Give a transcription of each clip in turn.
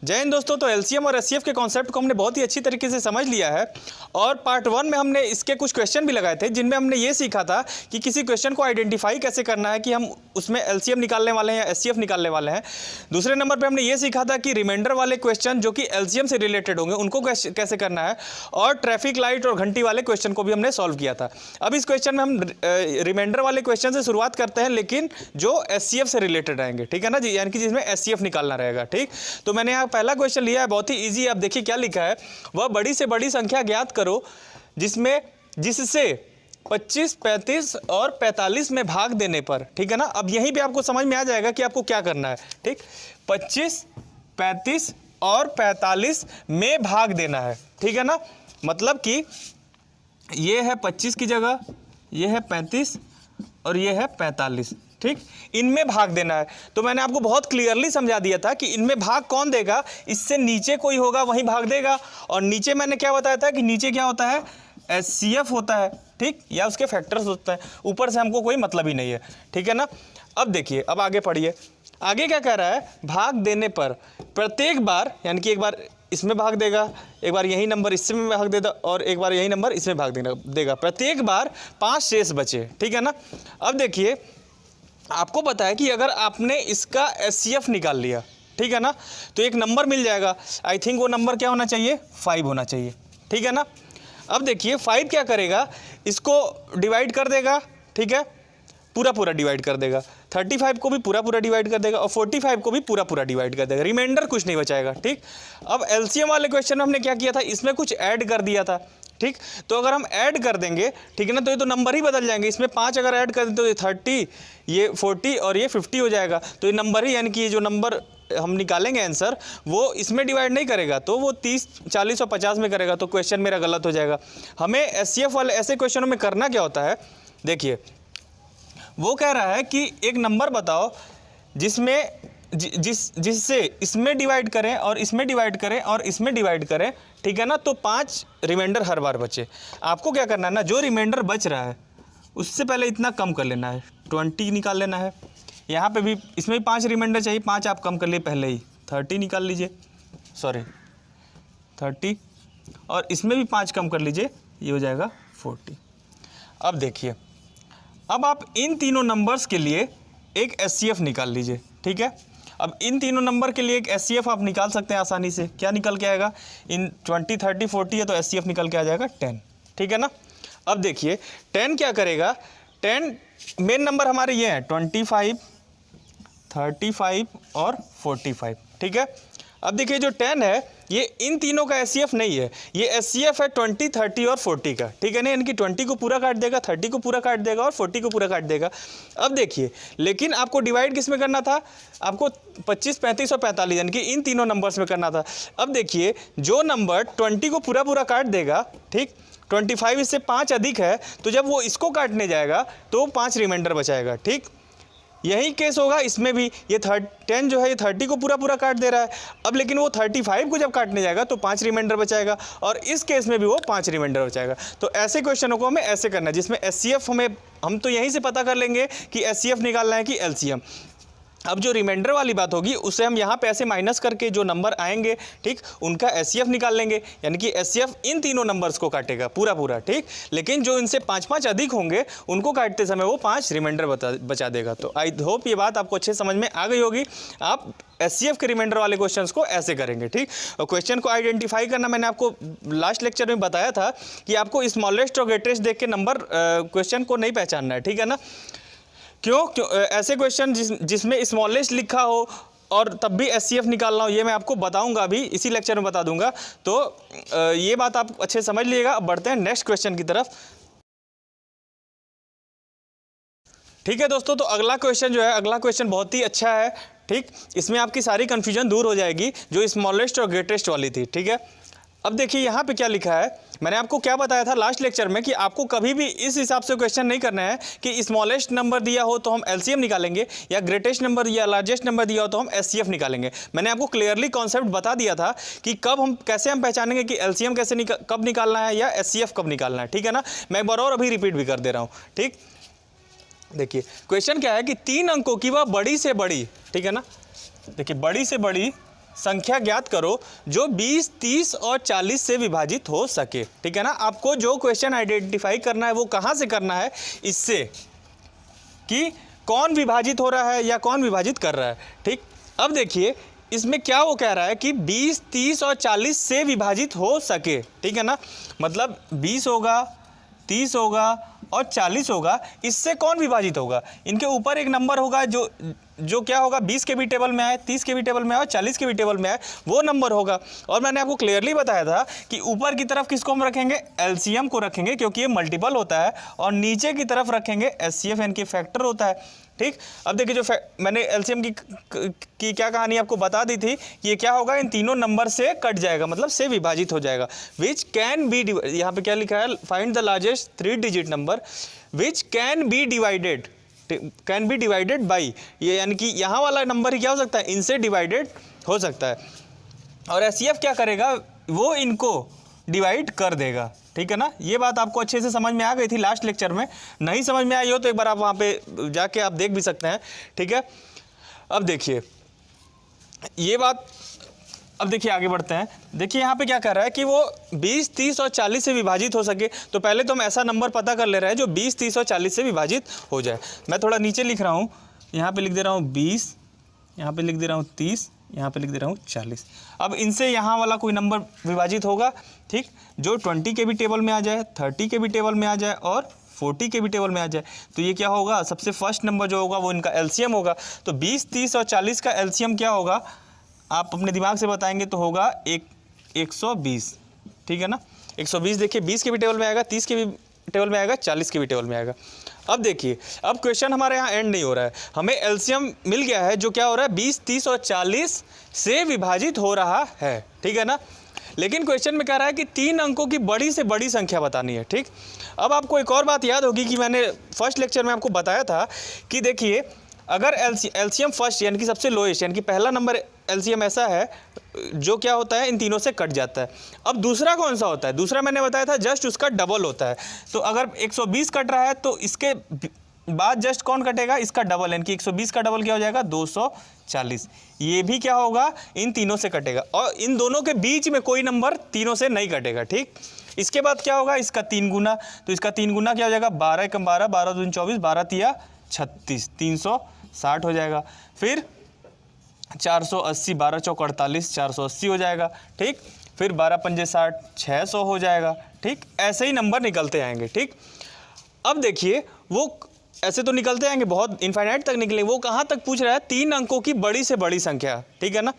जय हिंद दोस्तों। तो एलसीएम और एचसीएफ के कॉन्सेप्ट को हमने बहुत ही अच्छी तरीके से समझ लिया है और पार्ट 1 में हमने इसके कुछ क्वेश्चन भी लगाए थे जिनमें हमने ये सीखा था कि किसी क्वेश्चन को आइडेंटिफाई कैसे करना है कि हम उसमें एलसीएम निकालने वाले हैं या एचसीएफ निकालने वाले हैं। दूसरे नंबर पे हमने ये सीखा था कि रिमाइंडर वाले क्वेश्चन जो कि एलसीएम से रिलेटेड होंगे उनको कैसे करना है, और ट्रैफिक लाइट और घंटी वाले क्वेश्चन को भी हमने सॉल्व किया था। अब इस क्वेश्चन में हम रिमाइंडर वाले क्वेश्चन से शुरुआत करते हैं, लेकिन जो एचसीएफ से रिलेटेड रहेंगे, ठीक है ना जी, यानी कि जिसमें एचसीएफ निकालना रहेगा। ठीक, तो मैंने यहाँ पहला क्वेश्चन लिया है, बहुत ही इजी। आप देखिए क्या लिखा है, वह बड़ी से बड़ी संख्या ज्ञात करो जिससे 25, 35 और 45 में भाग देने पर, ठीक है ना। अब यहीं पे आपको समझ में आ जाएगा कि आपको क्या करना है। ठीक, 25, 35 और 45 में भाग देना है, ठीक है ना। मतलब कि ये है 25 की जगह, ये है 35 और ये है 45। ठीक, इनमें भाग देना है। तो मैंने आपको बहुत क्लियरली समझा दिया था कि इनमें भाग कौन देगा, इससे नीचे कोई होगा वहीं भाग देगा। और नीचे मैंने क्या बताया था कि नीचे क्या होता है, एचसीएफ होता है, ठीक, या उसके फैक्टर्स होते हैं। ऊपर से हमको कोई मतलब ही नहीं है, ठीक है ना। अब देखिए, अब आगे पढ़िए, आगे क्या कह रहा है, भाग देने पर प्रत्येक बार, यानी कि एक बार इसमें भाग देगा, एक बार यही नंबर इसमें भाग देगा और एक बार यही नंबर इसमें भाग देगा। प्रत्येक बार 5 शेष बचे, ठीक है ना। अब देखिए, आपको पता है कि अगर आपने इसका एचसीएफ निकाल लिया, ठीक है ना, तो एक नंबर मिल जाएगा। आई थिंक वो नंबर क्या होना चाहिए, 5 होना चाहिए, ठीक है ना। अब देखिए 5 क्या करेगा, इसको डिवाइड कर देगा, ठीक है, पूरा डिवाइड कर देगा। 35 को भी पूरा डिवाइड कर देगा और 45 को भी पूरा डिवाइड कर देगा। रिमाइंडर कुछ नहीं बचाएगा। ठीक, अब एलसीएम वाले क्वेश्चन में हमने क्या किया था, इसमें कुछ ऐड कर दिया था। ठीक, तो अगर हम ऐड कर देंगे, ठीक है ना, तो ये तो नंबर ही बदल जाएंगे। इसमें 5 अगर ऐड कर दें तो ये 30, ये 40 और ये 50 हो जाएगा। तो ये नंबर ही, यानी कि ये जो नंबर हम निकालेंगे आंसर, वो इसमें डिवाइड नहीं करेगा, तो वो 30, 40 और 50 में करेगा। तो क्वेश्चन मेरा गलत हो जाएगा। हमें एचसीएफ वाले ऐसे क्वेश्चनों में करना क्या होता है, देखिए वो कह रहा है कि एक नंबर बताओ जिससे इसमें डिवाइड करें और इसमें डिवाइड करें और इसमें डिवाइड करें, ठीक है ना, तो 5 रिमाइंडर हर बार बचे। आपको क्या करना है ना, जो रिमाइंडर बच रहा है उससे पहले इतना कम कर लेना है, 20 निकाल लेना है। यहाँ पे भी इसमें भी 5 रिमाइंडर चाहिए, 5 आप कम कर लिए पहले ही, 30 निकाल लीजिए, सॉरी 30, और इसमें भी 5 कम कर लीजिए, ये हो जाएगा 40। अब देखिए, अब आप इन तीनों नंबर्स के लिए एक एचसीएफ निकाल लीजिए, ठीक है। अब इन तीनों नंबर के लिए एक एचसीएफ आप निकाल सकते हैं आसानी से। क्या निकल के आएगा, इन 20, 30, 40 है तो एचसीएफ निकल के आ जाएगा 10, ठीक है ना। अब देखिए 10 क्या करेगा, 10 मेन नंबर हमारे ये हैं 25, 35 और 45, ठीक है। अब देखिए जो 10 है ये इन तीनों का एचसीएफ नहीं है, ये एचसीएफ है 20, 30 और 40 का, ठीक है ना। यानी कि 20 को पूरा काट देगा, 30 को पूरा काट देगा और 40 को पूरा काट देगा। अब देखिए, लेकिन आपको डिवाइड किस में करना था, आपको 25, 35 और 45 यानी कि इन तीनों नंबर्स में करना था। अब देखिए जो नंबर 20 को पूरा काट देगा, ठीक, 25 इससे 5 अधिक है, तो जब वो इसको काटने जाएगा तो 5 रिमाइंडर बचाएगा। ठीक, यही केस होगा इसमें भी। ये 10 जो है ये 30 को पूरा काट दे रहा है। अब लेकिन वो 35 को जब काटने जाएगा तो 5 रिमाइंडर बचाएगा, और इस केस में भी वो 5 रिमाइंडर बचाएगा। तो ऐसे क्वेश्चनों को हमें ऐसे करना है जिसमें एचसीएफ हम तो यहीं से पता कर लेंगे कि एचसीएफ निकालना है कि एलसीएम। अब जो रिमाइंडर वाली बात होगी उसे हम यहाँ पे ऐसे माइनस करके जो नंबर आएंगे, ठीक, उनका एचसीएफ निकाल लेंगे, यानी कि एचसीएफ इन तीनों नंबर्स को काटेगा पूरा, ठीक। लेकिन जो इनसे 5 अधिक होंगे उनको काटते समय वो 5 रिमाइंडर बचा देगा। तो आई होप ये बात आपको अच्छे समझ में आ गई होगी। आप एचसीएफ के रिमाइंडर वाले क्वेश्चंस को ऐसे करेंगे, ठीक। और क्वेश्चन को आइडेंटिफाई करना मैंने आपको लास्ट लेक्चर में बताया था कि आपको स्मॉलेस्ट और ग्रेटेस्ट देख के नंबर क्वेश्चन को नहीं पहचानना है, ठीक है ना। क्यों ऐसे क्वेश्चन जिसमें स्मॉलेस्ट लिखा हो और तब भी एचसीएफ निकालना हो, ये मैं आपको बताऊंगा, अभी इसी लेक्चर में बता दूंगा। तो ये बात आप अच्छे समझ लीजिएगा। अब बढ़ते हैं नेक्स्ट क्वेश्चन की तरफ। ठीक है दोस्तों, तो अगला क्वेश्चन जो है, अगला क्वेश्चन बहुत ही अच्छा है, ठीक। इसमें आपकी सारी कन्फ्यूजन दूर हो जाएगी जो स्मॉलेस्ट और ग्रेटेस्ट वाली थी, ठीक है। अब देखिए यहाँ पे क्या लिखा है, मैंने आपको क्या बताया था लास्ट लेक्चर में कि आपको कभी भी इस हिसाब से क्वेश्चन नहीं करना है कि स्मॉलेस्ट नंबर दिया हो तो हम एलसीएम निकालेंगे, या ग्रेटेस्ट नंबर या लार्जेस्ट नंबर दिया हो तो हम एचसीएफ निकालेंगे। मैंने आपको क्लियरली कॉन्सेप्ट बता दिया था कि कैसे हम पहचानेंगे कि एलसीएम कब निकालना है या एचसीएफ कब निकालना है, ठीक है ना। मैं एक बार और अभी रिपीट भी कर दे रहा हूँ, ठीक। देखिए क्वेश्चन क्या है कि 3 अंकों की वह बड़ी से बड़ी, ठीक है ना, देखिए बड़ी से बड़ी संख्या ज्ञात करो जो 20, 30 और 40 से विभाजित हो सके। ठीक है ना, आपको जो क्वेश्चन आइडेंटिफाई करना है वो कहाँ से करना है, इससे कि कौन विभाजित हो रहा है या कौन विभाजित कर रहा है। ठीक, अब देखिए इसमें क्या वो कह रहा है कि 20, 30 और 40 से विभाजित हो सके। ठीक है ना, मतलब 20 होगा, 30 होगा और 40 होगा, इससे कौन विभाजित होगा? इनके ऊपर एक नंबर होगा जो क्या होगा, 20 के भी टेबल में आए, 30 के भी टेबल में आए और 40 के भी टेबल में आए, वो नंबर होगा। और मैंने आपको क्लियरली बताया था कि ऊपर की तरफ किसको हम रखेंगे, एलसीएम को रखेंगे क्योंकि ये मल्टीपल होता है, और नीचे की तरफ रखेंगे एचसीएफ यानी कि फैक्टर होता है। ठीक, अब देखिए जो मैंने एलसीएम की क्या कहानी आपको बता दी थी, ये क्या होगा, इन तीनों नंबर से कट जाएगा, मतलब से विभाजित हो जाएगा। विच कैन बी, यहाँ पे क्या लिखा है, find the largest 3 digit number which can be divided by, ये यानी कि यहाँ वाला नंबर ही क्या हो सकता है, इनसे डिवाइडेड हो सकता है। और एचसीएफ क्या करेगा, वो इनको डिवाइड कर देगा। ठीक है ना, ये बात आपको अच्छे से समझ में आ गई थी लास्ट लेक्चर में। नहीं समझ में आई हो तो एक बार आप वहाँ पे जाके आप देख भी सकते हैं। ठीक है, अब देखिए ये बात, अब देखिए आगे बढ़ते हैं। देखिए यहाँ पे क्या कर रहा है कि वो 20, 30 और 40 से विभाजित हो सके। तो पहले तो हम ऐसा नंबर पता कर ले रहे हैं जो 20, 30 और 40 से विभाजित हो जाए। मैं थोड़ा नीचे लिख रहा हूँ, यहाँ पे लिख दे रहा हूँ 20, यहाँ पे लिख दे रहा हूँ 30, यहाँ पे लिख दे रहा हूँ 40। अब इनसे यहाँ वाला कोई नंबर विभाजित होगा, ठीक, जो 20 के भी टेबल में आ जाए, 30 के भी टेबल में आ जाए और 40 के भी टेबल में आ जाए। तो ये क्या होगा, सबसे फर्स्ट नंबर जो होगा वो इनका एलसीएम होगा। तो 20, 30 और 40 का एलसीएम क्या होगा, आप अपने दिमाग से बताएंगे तो होगा 120। ठीक है ना, 120 देखिए 20 के भी टेबल में आएगा, 30 के भी टेबल में आएगा, 40 के भी टेबल में आएगा। अब देखिए, अब क्वेश्चन हमारे यहाँ एंड नहीं हो रहा है, हमें एलसीएम मिल गया है जो क्या हो रहा है, 20, 30 और 40 से विभाजित हो रहा है। ठीक है ना, लेकिन क्वेश्चन में कह रहा है कि 3 अंकों की बड़ी से बड़ी संख्या बतानी है। ठीक, अब आपको एक और बात याद होगी कि मैंने फर्स्ट लेक्चर में आपको बताया था कि देखिए अगर एलसीएम फर्स्ट यानी कि सबसे लोएस्ट यानी कि पहला नंबर एलसीएम ऐसा है जो क्या होता है, इन तीनों से कट जाता है। अब दूसरा कौन सा होता है, दूसरा मैंने बताया था जस्ट उसका डबल होता है। तो अगर 120 कट रहा है तो इसके बाद जस्ट कौन कटेगा, इसका डबल, यानी कि 120 का डबल क्या हो जाएगा, 240। ये भी क्या होगा, इन तीनों से कटेगा और इन दोनों के बीच में कोई नंबर तीनों से नहीं कटेगा। ठीक, इसके बाद क्या होगा, इसका 3 गुना, तो इसका 3 गुना क्या हो जाएगा, 12 एकम 12, 12 दूनी 24, 12 तिया 36, 360 हो जाएगा। फिर 480, 12 चौक 48, 480 हो जाएगा। ठीक, फिर 12 पंजे 60, 600 हो जाएगा। ठीक, ऐसे ही नंबर निकलते आएंगे। ठीक, अब देखिए वो ऐसे तो निकलते आएंगे, बहुत इनफाइनाइट तक निकलेंगे। वो कहाँ तक पूछ रहा है, 3 अंकों की बड़ी से बड़ी संख्या। ठीक है ना,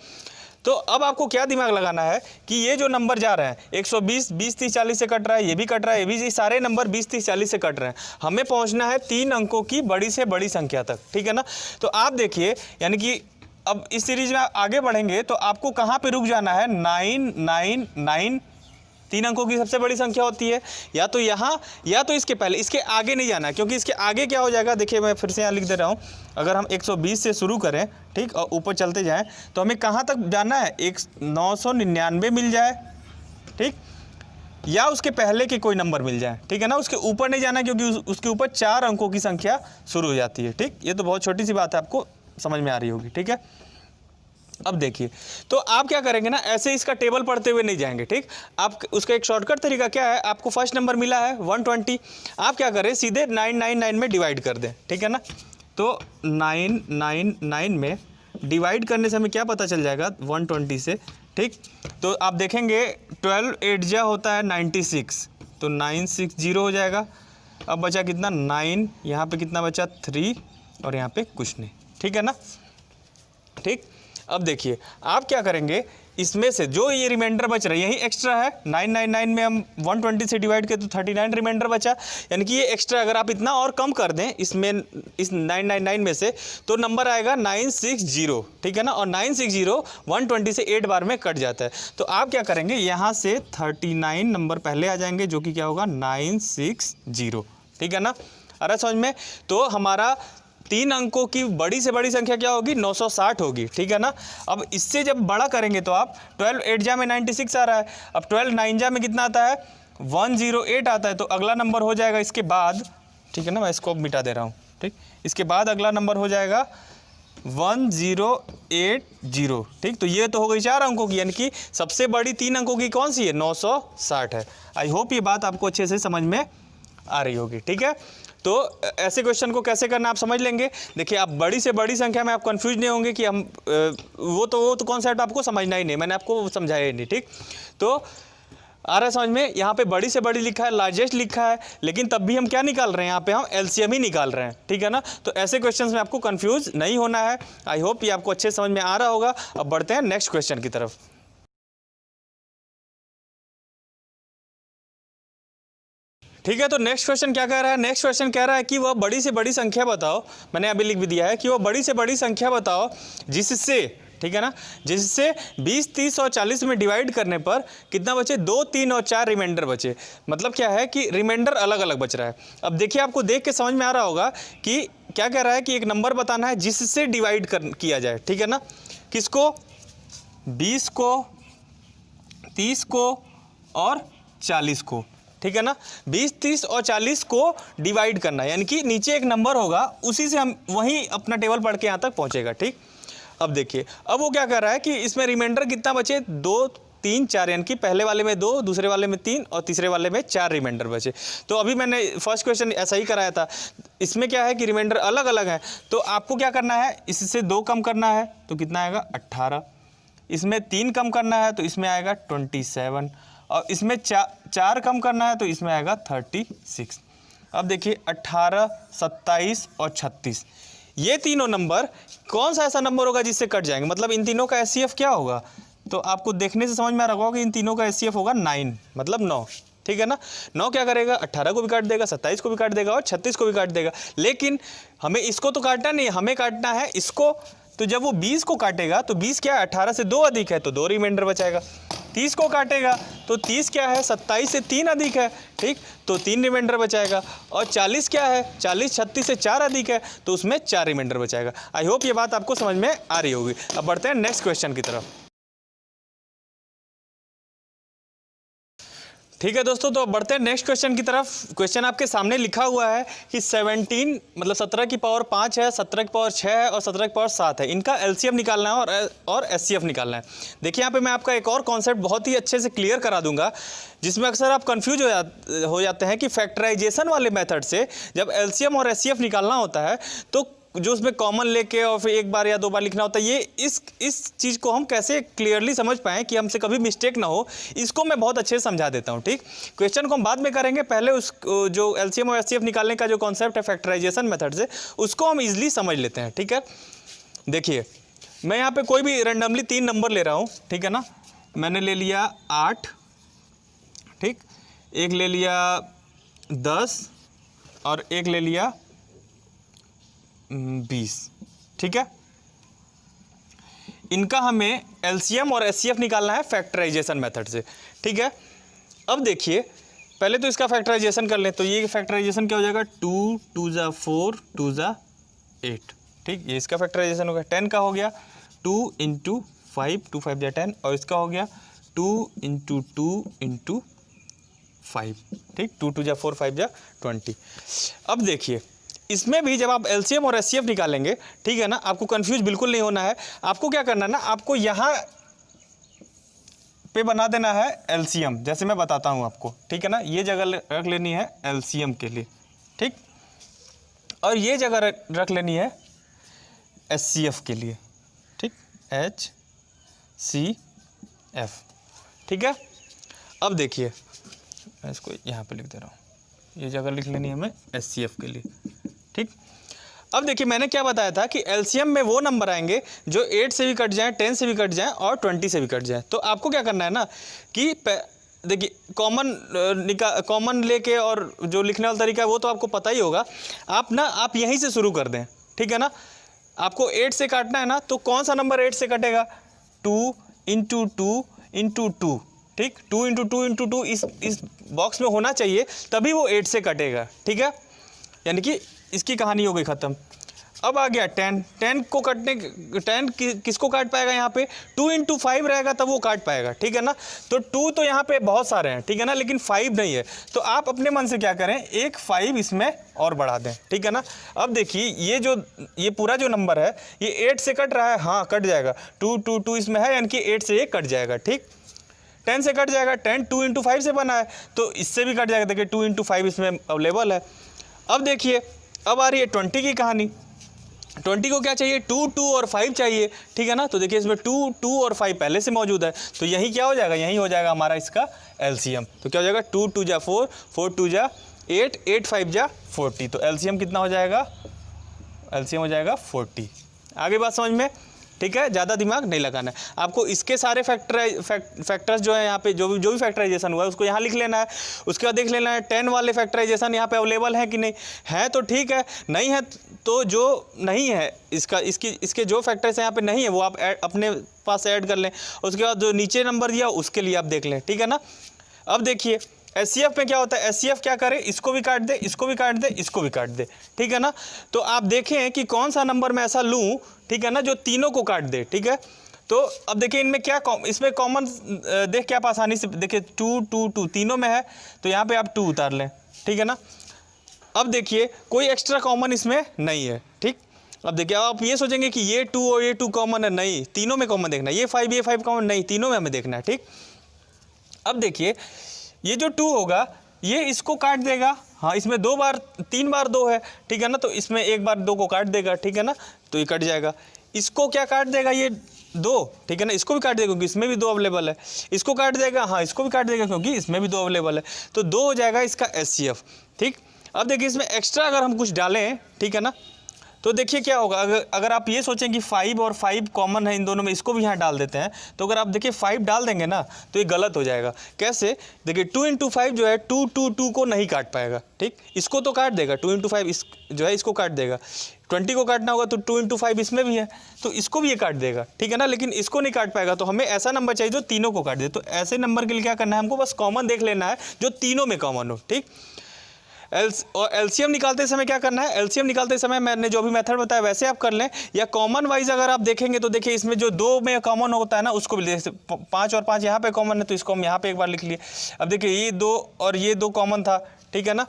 तो अब आपको क्या दिमाग लगाना है कि ये जो नंबर जा रहे हैं 120, 20, 30, 40 से कट रहा है, ये भी कट रहा है, ये भी, सारे नंबर 20, 30, 40 से कट रहे हैं। हमें पहुंचना है 3 अंकों की बड़ी से बड़ी संख्या तक। ठीक है ना, तो आप देखिए यानी कि अब इस सीरीज में आगे बढ़ेंगे तो आपको कहाँ पे रुक जाना है, 999। 3 अंकों की सबसे बड़ी संख्या होती है, या तो यहाँ या तो इसके पहले, इसके आगे नहीं जाना, क्योंकि इसके आगे क्या हो जाएगा, देखिए मैं फिर से यहाँ लिख दे रहा हूँ। अगर हम 120 से शुरू करें, ठीक, और ऊपर चलते जाएं तो हमें कहाँ तक जाना है, 999 मिल जाए, ठीक, या उसके पहले के कोई नंबर मिल जाए। ठीक है ना, उसके ऊपर नहीं जाना क्योंकि उसके ऊपर 4 अंकों की संख्या शुरू हो जाती है। ठीक, ये तो बहुत छोटी सी बात है, आपको समझ में आ रही होगी। ठीक है, अब देखिए तो आप क्या करेंगे ना, ऐसे इसका टेबल पढ़ते हुए नहीं जाएंगे। ठीक, आप उसका एक शॉर्टकट तरीका क्या है, आपको फर्स्ट नंबर मिला है 120, आप क्या करें, सीधे 999 में डिवाइड कर दें। ठीक है ना, तो 999 में डिवाइड करने से हमें क्या पता चल जाएगा 120 से। ठीक, तो आप देखेंगे 12 8 जा होता है 96, तो 960 हो जाएगा। अब बचा कितना, 9, यहाँ पे कितना बचा 3 और यहाँ पे कुछ नहीं। ठीक है ना, ठीक, अब देखिए आप क्या करेंगे, इसमें से जो ये रिमाइंडर बच रहा है यही एक्स्ट्रा है, 999 में हम 120 से डिवाइड करें तो 39 रिमाइंडर बचा, यानी कि ये एक्स्ट्रा अगर आप इतना और कम कर दें इसमें, इस 999 में से, तो नंबर आएगा 960। ठीक है ना, और 960 120 से 8 बार में कट जाता है। तो आप क्या करेंगे, यहाँ से 39 नंबर पहले आ जाएंगे जो कि क्या होगा 960। ठीक है ना, अरे समझ में, तो हमारा 3 अंकों की बड़ी से बड़ी संख्या क्या होगी, 960 होगी। ठीक है ना, अब इससे जब बड़ा करेंगे तो आप 12 8 जा में 96 आ रहा है, अब 12 9 जा में कितना आता है, 108 आता है, तो अगला नंबर हो जाएगा इसके बाद। ठीक है ना, मैं इसको मिटा दे रहा हूँ। ठीक, इसके बाद अगला नंबर हो जाएगा 1080। ठीक, तो ये तो हो गई 4 अंकों की, यानी कि सबसे बड़ी 3 अंकों की कौन सी है, 960 है। आई होप ये बात आपको अच्छे से समझ में आ रही होगी। ठीक है, तो ऐसे क्वेश्चन को कैसे करना आप समझ लेंगे। देखिए, आप बड़ी से बड़ी संख्या में आप कंफ्यूज नहीं होंगे कि हम वो तो कॉन्सेप्ट आपको समझना ही नहीं, मैंने आपको समझाया ही नहीं। ठीक, तो आ रहा है समझ में। यहाँ पे बड़ी से बड़ी लिखा है, लार्जेस्ट लिखा है, लेकिन तब भी हम क्या निकाल रहे हैं, यहाँ पे हम एलसीएम ही निकाल रहे हैं। ठीक है ना, तो ऐसे क्वेश्चंस में आपको कंफ्यूज नहीं होना है। आई होप ये आपको अच्छे समझ में आ रहा होगा। अब बढ़ते हैं नेक्स्ट क्वेश्चन की तरफ। ठीक है, तो नेक्स्ट क्वेश्चन क्या कह रहा है, नेक्स्ट क्वेश्चन कह रहा है कि वह बड़ी से बड़ी संख्या बताओ, मैंने अभी लिख भी दिया है कि वह बड़ी से बड़ी संख्या बताओ जिससे, ठीक है ना, जिससे 20, 30 और 40 में डिवाइड करने पर कितना बचे, 2, 3 और 4 रिमाइंडर बचे। मतलब क्या है कि रिमाइंडर अलग अलग बच रहा है। अब देखिए, आपको देख के समझ में आ रहा होगा कि क्या कह रहा है कि एक नंबर बताना है जिससे डिवाइड किया जाए। ठीक है ना, किसको, 20 को, 30 को और 40 को। ठीक है ना, 20, 30 और 40 को डिवाइड करना है, यानी कि नीचे एक नंबर होगा, उसी से हम वहीं अपना टेबल पढ़ के यहाँ तक पहुँचेगा। ठीक, अब देखिए, अब वो क्या कर रहा है कि इसमें रिमाइंडर कितना बचे, 2, 3, 4, यानी कि पहले वाले में 2, दूसरे वाले में 3 और तीसरे वाले में 4 रिमाइंडर बचे। तो अभी मैंने फर्स्ट क्वेश्चन ऐसा ही कराया था, इसमें क्या है कि रिमाइंडर अलग अलग है, तो आपको क्या करना है, इससे 2 कम करना है तो कितना आएगा, 18। इसमें 3 कम करना है तो इसमें आएगा 27, और इसमें 4 कम करना है तो इसमें आएगा 36। अब देखिए, 18, 27 और 36, ये तीनों नंबर कौन सा ऐसा नंबर होगा जिससे कट जाएंगे, मतलब इन तीनों का एचसीएफ क्या होगा। तो आपको देखने से समझ में आ रहा होगा कि इन तीनों का एचसीएफ होगा 9, मतलब 9। ठीक है ना, 9 क्या करेगा, 18 को भी काट देगा, 27 को भी काट देगा और 36 को भी काट देगा। लेकिन हमें इसको तो काटना नहीं है, हमें काटना है इसको। तो जब वो 20 को काटेगा तो 20 क्या है, 18 से 2 अधिक है तो 2 रिमाइंडर बचाएगा। 30 को काटेगा तो 30 क्या है, 27 से 3 अधिक है, ठीक, तो 3 रिमाइंडर बचाएगा। और 40 क्या है, 40 36 से 4 अधिक है तो उसमें 4 रिमाइंडर बचाएगा। आई होप ये बात आपको समझ में आ रही होगी। अब बढ़ते हैं नेक्स्ट क्वेश्चन की तरफ। ठीक है दोस्तों, तो बढ़ते हैं नेक्स्ट क्वेश्चन की तरफ। क्वेश्चन आपके सामने लिखा हुआ है कि 17 मतलब 17 की पावर 5 है, 17 की पावर 6 है और 17 की पावर 7 है, इनका एलसीएम निकालना है और एचसीएफ निकालना है। देखिए, यहाँ पे मैं आपका एक और कॉन्सेप्ट बहुत ही अच्छे से क्लियर करा दूंगा, जिसमें अक्सर आप कंफ्यूज हो जाते हैं कि फैक्टराइजेशन वाले मेथड से जब एलसीएम और एचसीएफ निकालना होता है तो जो उसमें कॉमन लेके और फिर एक बार या 2 बार लिखना होता है, ये इस चीज़ को हम कैसे क्लियरली समझ पाएँ कि हमसे कभी मिस्टेक ना हो, इसको मैं बहुत अच्छे से समझा देता हूँ। ठीक, क्वेश्चन को हम बाद में करेंगे, पहले उस जो एलसीएम और एचसीएफ निकालने का जो कॉन्सेप्ट है फैक्टराइजेशन मेथड से, उसको हम इजीली समझ लेते हैं। ठीक है, देखिए, मैं यहाँ पे कोई भी रैंडमली 3 नंबर ले रहा हूँ, ठीक है ना, मैंने ले लिया 8, ठीक, एक ले लिया 10 और एक ले लिया 20, ठीक है। इनका हमें एलसीएम और एचसीएफ निकालना है फैक्टराइजेशन मेथड से। ठीक है, अब देखिए, पहले तो इसका फैक्टराइजेशन कर लें, तो ये फैक्टराइजेशन क्या हो जाएगा, 2 2 ज़ा 4 2 ज़ा 8, ठीक, ये इसका फैक्टराइजेशन हो गया। 10 का हो गया 2 × 5 2 5 ज़ा 10, और इसका हो गया 2 × 2 × 5, ठीक, 2 2 ज़ा 4 5 ज़ा 20। अब देखिए, इसमें भी जब आप एलसीएम और एचसीएफ निकालेंगे, ठीक है ना, आपको कंफ्यूज बिल्कुल नहीं होना है। आपको क्या करना है ना, आपको यहाँ पे बना देना है एलसीएम, जैसे मैं बताता हूँ आपको, ठीक है ना, ये जगह रख लेनी है एलसीएम के लिए, ठीक, और ये जगह रख लेनी है एचसीएफ के लिए, ठीक, HCF, ठीक है। अब देखिए, मैं इसको यहाँ पे लिख दे रहा हूँ, ये जगह लिख लेनी है हमें एचसीएफ के लिए, ठीक। अब देखिए, मैंने क्या बताया था कि एलसीएम में वो नंबर आएंगे जो 8 से भी कट जाएं, 10 से भी कट जाएं और 20 से भी कट जाएं। तो आपको क्या करना है ना कि देखिए, कॉमन लेके और जो लिखने वाला तरीका है वो तो आपको पता ही होगा। आप यहीं से शुरू कर दें, ठीक है ना। आपको 8 से काटना है ना, तो कौन सा नंबर 8 से कटेगा, 2 × 2 × 2, ठीक, 2 × 2 × 2 इस बॉक्स में होना चाहिए, तभी वो 8 से कटेगा, ठीक है। यानी कि इसकी कहानी हो गई ख़त्म। अब आ गया 10, 10 को काटने 10 किसको काट पाएगा यहाँ पे 2 × 5 रहेगा तब वो काट पाएगा, ठीक है ना। तो 2 तो यहाँ पे बहुत सारे हैं, ठीक है ना, लेकिन 5 नहीं है। तो आप अपने मन से क्या करें, एक 5 इसमें और बढ़ा दें, ठीक है ना। अब देखिए ये पूरा जो नंबर है ये 8 से कट रहा है, हाँ कट जाएगा, 2 2 2 इसमें है, यानी कि 8 से ये कट जाएगा, ठीक। 10 से कट जाएगा, 10 2 × 5 से बना है तो इससे भी कट जाएगा, देखिए 2 × 5 इसमें अवेलेबल है। अब देखिए अब आ रही है 20 की कहानी। 20 को क्या चाहिए, 2 2 और 5 चाहिए, ठीक है ना। तो देखिए इसमें 2 2 और 5 पहले से मौजूद है, तो यही क्या हो जाएगा, यही हो जाएगा हमारा इसका एलसीएम। तो क्या हो जाएगा, 2 2 जा 4, 4 2 जा 8, 8 5 जा 40। तो एलसीएम कितना हो जाएगा, एलसीएम हो जाएगा 40। आगे बात समझ में, ठीक है, ज़्यादा दिमाग नहीं लगाना है आपको। इसके सारे फैक्टर्स जो है यहाँ पे जो भी फैक्टराइजेशन हुआ है उसको यहाँ लिख लेना है। उसके बाद देख लेना है 10 वाले फैक्टराइजेशन यहाँ पे अवेलेबल है कि नहीं है, तो ठीक है, नहीं है तो जो नहीं है इसके जो फैक्टर्स यहाँ पे नहीं है वो आप अपने पास ऐड कर लें। उसके बाद जो नीचे नंबर दिया उसके लिए आप देख लें, ठीक है ना। अब देखिए एचसीएफ में क्या होता है, एचसीएफ क्या करे, इसको भी काट दे, इसको भी काट दे, इसको भी काट दे, ठीक है ना। तो आप देखें कि कौन सा नंबर मैं ऐसा लूँ, ठीक है ना, जो तीनों को काट दे, ठीक है। तो अब देखिए इनमें क्या इसमें कॉमन देख के आप आसानी से देखिए 2 2 2 तीनों में है, तो यहाँ पे आप 2 उतार लें, ठीक है ना। अब देखिए कोई एक्स्ट्रा कॉमन इसमें नहीं है, ठीक। अब देखिए आप ये सोचेंगे कि ये 2 और ये 2 कॉमन है, नहीं, तीनों में कॉमन देखना है। ये 5 कॉमन नहीं, तीनों में हमें देखना है, ठीक। अब देखिए ये जो 2 होगा ये इसको काट देगा, हाँ इसमें 3 बार 2 है, ठीक है ना, तो इसमें एक बार 2 को काट देगा, ठीक है ना, तो ये कट जाएगा। इसको क्या काट देगा, ये 2, ठीक है ना, इसको भी काट देगा क्योंकि इसमें भी 2 अवेलेबल है। इसको काट देगा, हाँ इसको भी काट देगा क्योंकि इसमें भी 2 अवेलेबल है, तो 2 हो जाएगा इसका एचसीएफ, ठीक। अब देखिए इसमें एक्स्ट्रा अगर हम कुछ डालें, ठीक है ना, तो देखिए क्या होगा, अगर आप ये सोचें कि 5 और 5 कॉमन है इन दोनों में, इसको भी यहाँ डाल देते हैं, तो अगर आप देखिए 5 डाल देंगे ना तो ये गलत हो जाएगा। कैसे, देखिए 2 × 5 जो है 2 2 2 को नहीं काट पाएगा, ठीक, इसको तो काट देगा, 2 × 5 जो है इसको काट देगा। 20 को काटना होगा तो 2 × 5 इसमें भी है तो इसको भी ये काट देगा, ठीक है ना, लेकिन इसको नहीं काट पाएगा। तो हमें ऐसा नंबर चाहिए जो तीनों को काट दे। तो ऐसे नंबर के लिए क्या करना है, हमको बस कॉमन देख लेना है जो तीनों में कॉमन हो, ठीक। और एलसीएम निकालते समय क्या करना है, एलसीएम निकालते समय मैंने जो भी मेथड बताया वैसे आप कर लें, या कॉमन वाइज अगर आप देखेंगे तो देखिए इसमें जो 2 में कॉमन होता है ना उसको भी, जैसे 5 और 5 यहाँ पे कॉमन है तो इसको हम यहाँ पे एक बार लिख लिए। अब देखिए ये 2 और ये 2 कॉमन था, ठीक है ना,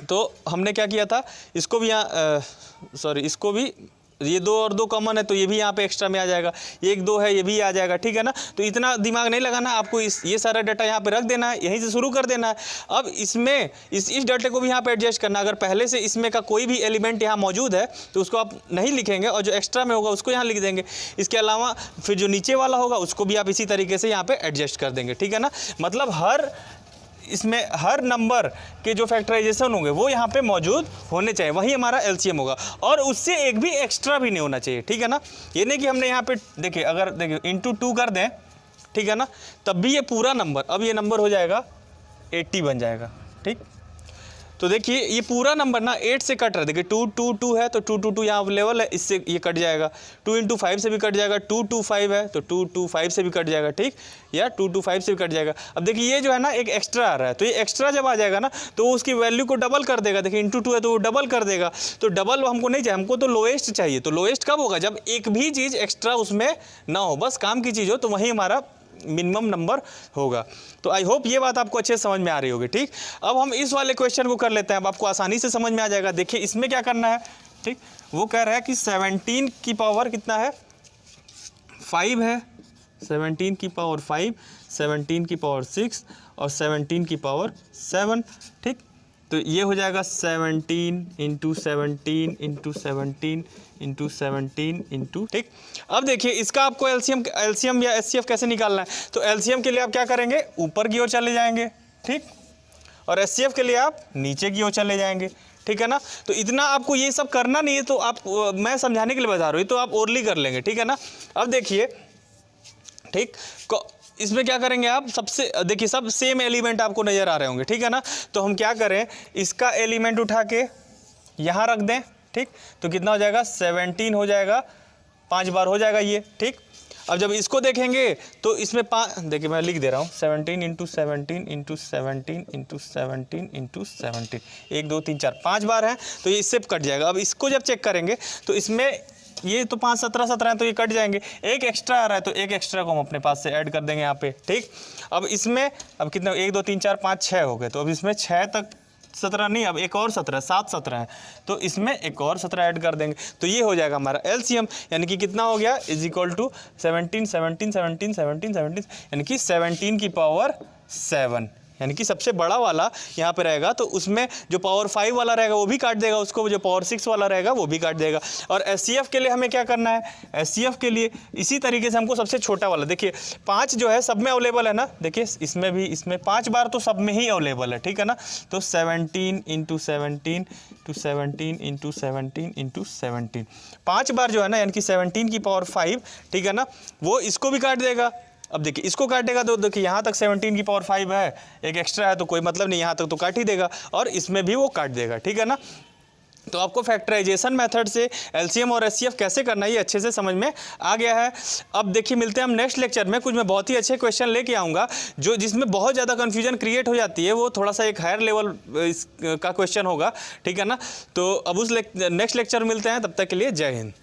तो हमने क्या किया था, इसको भी यहाँ इसको भी, ये 2 और 2 कॉमन है तो ये भी यहाँ पे एक्स्ट्रा में आ जाएगा, ये 1 2 है ये भी आ जाएगा, ठीक है ना। तो इतना दिमाग नहीं लगाना, आपको ये सारा डाटा यहाँ पे रख देना है, यहीं से शुरू कर देना है। अब इसमें इस डाटे को भी यहाँ पे एडजस्ट करना। अगर पहले से इसमें का कोई भी एलिमेंट यहाँ मौजूद है तो उसको आप नहीं लिखेंगे और जो एक्स्ट्रा में होगा उसको यहाँ लिख देंगे। इसके अलावा फिर जो नीचे वाला होगा उसको भी आप इसी तरीके से यहाँ पर एडजस्ट कर देंगे, ठीक है ना। मतलब इसमें हर नंबर के जो फैक्टराइजेशन होंगे वो यहाँ पे मौजूद होने चाहिए, वही हमारा एलसीएम होगा, और उससे एक भी एक्स्ट्रा भी नहीं होना चाहिए, ठीक है ना। ये नहीं कि हमने यहाँ पे देखिए अगर इंटू 2 कर दें, ठीक है ना, तब भी ये पूरा नंबर, अब ये नंबर हो जाएगा 80 बन जाएगा, ठीक। तो देखिए ये पूरा नंबर ना 8 से कट रहा है, देखिए 2 2 2 है तो 2 2 2 यहाँ अवेलेबल है, इससे ये कट जाएगा। 2 × 5 से भी कट जाएगा, 2 2 5 है तो 2 2 5 से भी कट जाएगा, ठीक, या 2 2 5 से भी कट जाएगा। अब देखिए ये जो है ना एक एक्स्ट्रा आ रहा है, तो ये एक्स्ट्रा जब आ जाएगा ना तो उसकी वैल्यू को डबल कर देगा। देखिए इंटू 2 है तो वो डबल कर देगा, तो डबल हमको नहीं चाहिए, हमको तो लोएस्ट चाहिए। तो लोएस्ट कब होगा, जब एक भी चीज़ एक्स्ट्रा उसमें ना हो, बस काम की चीज़ हो, तो वही हमारा मिनिमम नंबर होगा। तो आई होप ये बात आपको अच्छे से समझ में आ रही होगी, ठीक। अब हम इस वाले क्वेश्चन को कर लेते हैं, अब आपको आसानी से समझ में आ जाएगा। देखिए इसमें क्या करना है, ठीक, वो कह रहा है कि 17 की पावर कितना है, 5 है, 17 की पावर 5, 17 की पावर 6 और 17 की पावर 7, ठीक। तो ये हो जाएगा 17 × 17 × 17 × 17 × ठीक। अब देखिए इसका आपको एलसीएम या एचसीएफ कैसे निकालना है। तो एलसीएम के लिए आप क्या करेंगे, ऊपर की ओर चले जाएंगे, ठीक, और एचसीएफ के लिए आप नीचे की ओर चले जाएंगे, ठीक है ना। तो इतना आपको ये सब करना नहीं है, तो आप मैं समझाने के लिए बता रहा हूँ, तो आप ओरली कर लेंगे, ठीक है ना। अब देखिए, ठीक, इसमें क्या करेंगे आप, सबसे देखिए सब सेम एलिमेंट आपको नज़र आ रहे होंगे, ठीक है ना। तो हम क्या करें, इसका एलिमेंट उठा के यहाँ रख दें, ठीक। तो कितना हो जाएगा, 17 हो जाएगा, 5 बार हो जाएगा ये, ठीक। अब जब इसको देखेंगे तो इसमें देखिए मैं लिख दे रहा हूँ 17 इंटू 17 इंटू 17 इंटू 17 इंटू 17, 1 2 3 4 5 बार है तो ये इससे कट जाएगा। अब इसको जब चेक करेंगे तो इसमें ये तो 5 17 17 है तो ये कट जाएंगे, एक एक्स्ट्रा आ रहा है तो एक एक्स्ट्रा को हम अपने पास से ऐड कर देंगे यहाँ पे, ठीक। अब इसमें अब कितने 1 2 3 4 5 6 हो गए, तो अब इसमें 6 तक 17 नहीं, अब एक और 17 7 17 है तो इसमें एक और 17 ऐड कर देंगे, तो ये हो जाएगा हमारा एलसीएम, यानी कि कितना हो गया इज इक्वल टू 17 17 17 17 17 यानी कि 17 की पावर 7, यानी कि सबसे बड़ा वाला यहाँ पे रहेगा तो उसमें जो पावर 5 वाला रहेगा वो भी काट देगा उसको, जो पावर 6 वाला रहेगा वो भी काट देगा। और एचसीएफ के लिए हमें क्या करना है, एचसीएफ के लिए इसी तरीके से हमको सबसे छोटा वाला, देखिए 5 जो है सब में अवेलेबल है ना, देखिए इसमें भी, इसमें 5 बार तो सब में ही अवेलेबल है, ठीक है ना। तो 17 इंटू 17 टू 17 इंटू 17 इंटू 17 5 बार जो है ना, यानी कि 17 की पावर 5, ठीक है ना, वो इसको भी काट देगा। अब देखिए इसको काटेगा तो देखिए यहाँ तक 17 की पावर 5 है, एक एक्स्ट्रा है तो कोई मतलब नहीं, यहाँ तक तो काट ही देगा, और इसमें भी वो काट देगा, ठीक है ना। तो आपको फैक्टराइजेशन मेथड से एलसीएम और एचसीएफ कैसे करना है ये अच्छे से समझ में आ गया है। अब देखिए मिलते हैं हम नेक्स्ट लेक्चर में, कुछ मैं बहुत ही अच्छे क्वेश्चन लेके आऊँगा जो जिसमें बहुत ज़्यादा कन्फ्यूजन क्रिएट हो जाती है, वो थोड़ा सा एक हायर लेवल का क्वेश्चन होगा, ठीक है ना। तो अब उस नेक्स्ट लेक्चर मिलते हैं, तब तक के लिए जय हिंद।